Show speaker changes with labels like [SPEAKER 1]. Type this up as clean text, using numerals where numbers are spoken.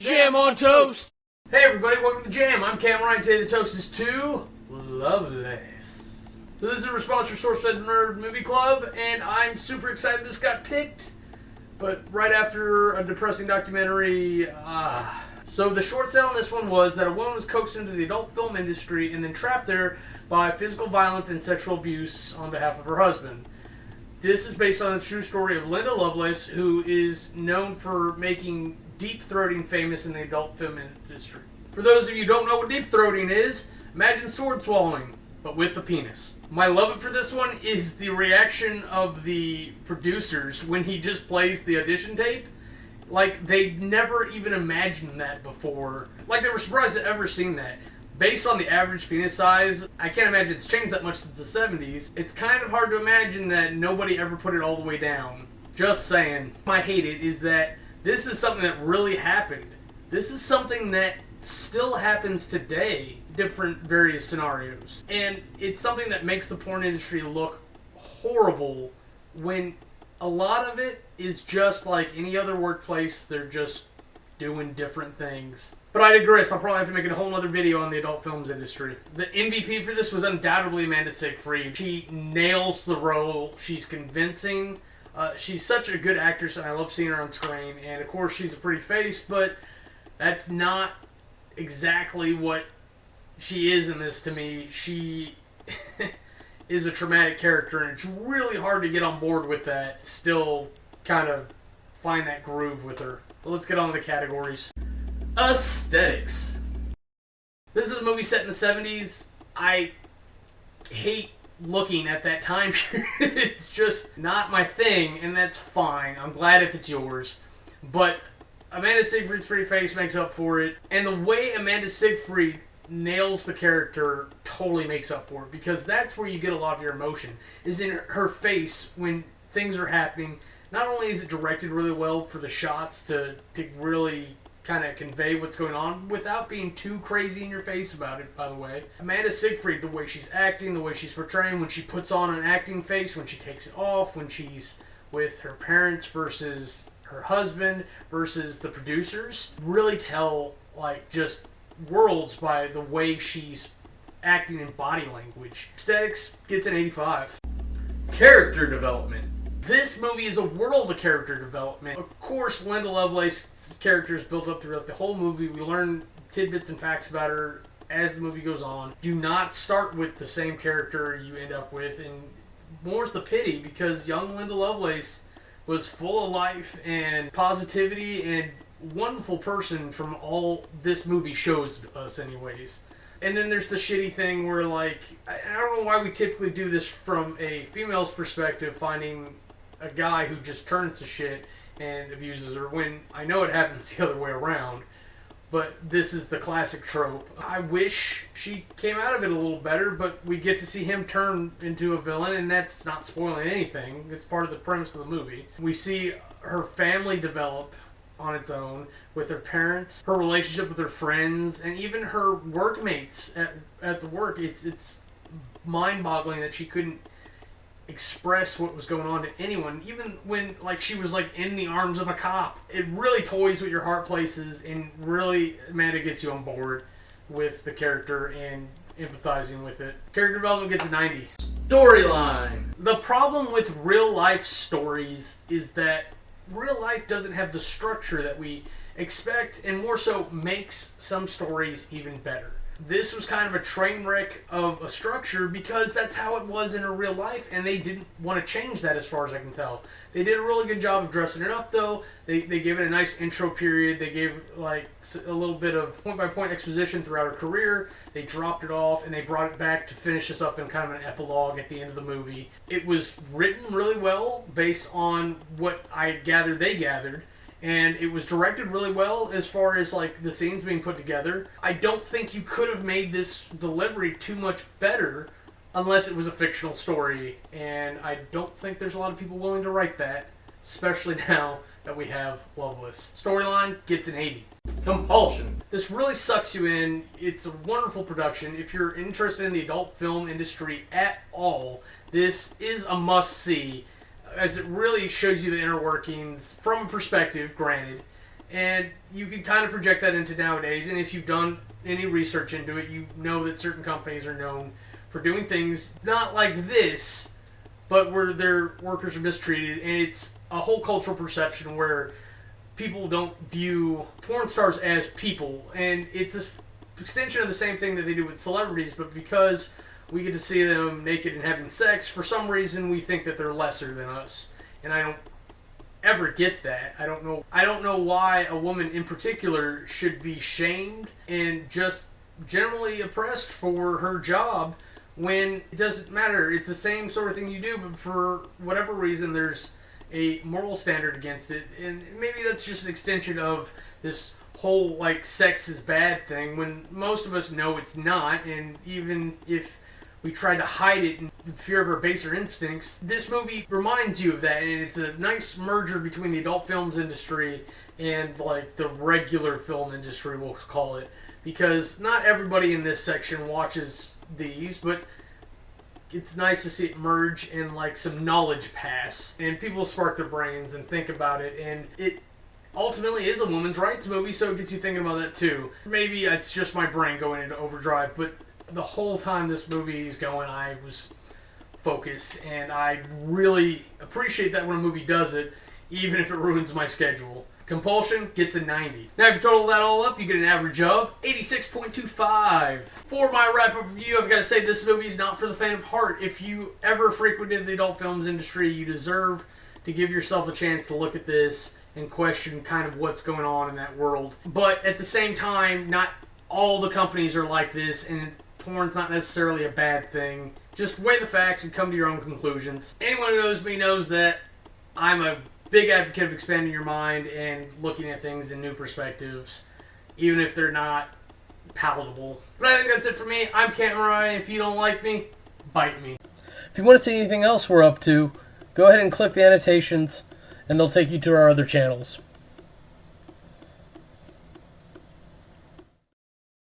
[SPEAKER 1] Jam on toast!
[SPEAKER 2] Hey everybody, welcome to the Jam. I'm Cam Ryan. Today the toast is to Lovelace. So this is a response for Source Fed Nerd Movie Club, and I'm super excited this got picked, but right after a depressing documentary. So the short sale on this one was that a woman was coaxed into the adult film industry and then trapped there by physical violence and sexual abuse on behalf of her husband. This is based on the true story of Linda Lovelace, who is known for making deep-throating famous in the adult film industry. For those of you who don't know what deep-throating is, imagine sword swallowing, but with the penis. My love for this one is the reaction of the producers when he just plays the audition tape. Like, they never even imagined that before. Like, they were surprised to ever seen that. Based on the average penis size, I can't imagine it's changed that much since the 70s. It's kind of hard to imagine that nobody ever put it all the way down. Just saying. I hate it is that this is something that really happened. This is something that still happens today, different various scenarios. And it's something that makes the porn industry look horrible when a lot of it is just like any other workplace. They're just doing different things. But I digress. I'll probably have to make a whole other video on the adult films industry. The MVP for this was undoubtedly Amanda Seyfried. She nails the role. She's convincing. She's such a good actress, and I love seeing her on screen. And of course, she's a pretty face, but that's not exactly what she is in this to me. She is a traumatic character, and it's really hard to get on board with that. Still kind of find that groove with her. But let's get on to the categories. Aesthetics. This is a movie set in the 70s. I hate looking at that time period. It's just not my thing, and that's fine. I'm glad if it's yours. But Amanda Seyfried's pretty face makes up for it. And the way Amanda Seyfried nails the character totally makes up for it, because that's where you get a lot of your emotion, is in her face when things are happening. Not only is it directed really well for the shots to really kind of convey what's going on without being too crazy in your face about it, by the way. Amanda Seyfried, the way she's acting, the way she's portraying, when she puts on an acting face, when she takes it off, when she's with her parents versus her husband versus the producers, really tell, like, just worlds by the way she's acting in body language. Aesthetics gets an 85. Character development. This movie is a world of character development. Of course, Linda Lovelace's character is built up throughout the whole movie. We learn tidbits and facts about her as the movie goes on. Do not start with the same character you end up with, and more's the pity, because young Linda Lovelace was full of life and positivity and wonderful person from all this movie shows us anyways. And then there's the shitty thing where, like, I don't know why we typically do this from a female's perspective, finding a guy who just turns to shit and abuses her, when I know it happens the other way around. But this is the classic trope. I wish she came out of it a little better, but we get to see him turn into a villain, and that's not spoiling anything. It's part of the premise of the movie. We see her family develop on its own with her parents, her relationship with her friends, and even her workmates at the work. It's mind-boggling that she couldn't express what was going on to anyone, even when, like, she was, like, in the arms of a cop. It really toys with your heart places, and really, Amanda gets you on board with the character and empathizing with it. Character development gets a 90. Storyline. The problem with real-life stories is that real life doesn't have the structure that we expect, and more so makes some stories even better. This was kind of a train wreck of a structure, because that's how it was in her real life, and they didn't want to change that as far as I can tell. They did a really good job of dressing it up, though. They gave it a nice intro period. They gave, like, a little bit of point-by-point exposition throughout her career. They dropped it off, and they brought it back to finish this up in kind of an epilogue at the end of the movie. It was written really well based on what I gathered they gathered. And it was directed really well as far as, like, the scenes being put together. I don't think you could have made this delivery too much better unless it was a fictional story. And I don't think there's a lot of people willing to write that, especially now that we have Lovelace. Storyline gets an 80. Compulsion. This really sucks you in. It's a wonderful production. If you're interested in the adult film industry at all, this is a must-see, as it really shows you the inner workings from a perspective, granted, And you can kind of project that into nowadays, and if you've done any research into it, you know that certain companies are known for doing things not like this, but where their workers are mistreated, and it's a whole cultural perception where people don't view porn stars as people, and it's an extension of the same thing that they do with celebrities, but because we get to see them naked and having sex, for some reason we think that they're lesser than us, and I don't ever get that. I don't know why a woman in particular should be shamed and just generally oppressed for her job when it doesn't matter. It's the same sort of thing you do, but for whatever reason there's a moral standard against it, and maybe that's just an extension of this whole like sex is bad thing when most of us know it's not, and even if we try to hide it in fear of our baser instincts, this movie reminds you of that, and it's a nice merger between the adult films industry and like the regular film industry, we'll call it, because not everybody in this section watches these, but it's nice to see it merge and like some knowledge pass, and people spark their brains and think about it, and it ultimately is a women's rights movie, so it gets you thinking about that too. Maybe it's just my brain going into overdrive, but the whole time this movie is going, I was focused, and I really appreciate that when a movie does it, even if it ruins my schedule. Compulsion gets a 90. Now, if you total that all up, you get an average of 86.25. For my wrap-up review, I've got to say this movie is not for the faint of heart. If you ever frequented the adult films industry, you deserve to give yourself a chance to look at this and question kind of what's going on in that world. But at the same time, not all the companies are like this, and porn's not necessarily a bad thing. Just weigh the facts and come to your own conclusions. Anyone who knows me knows that I'm a big advocate of expanding your mind and looking at things in new perspectives, even if they're not palatable. But I think that's it for me. I'm Canton Ryan. If you don't like me, bite me.
[SPEAKER 1] If you want to see anything else we're up to, go ahead and click the annotations, and they'll take you to our other channels.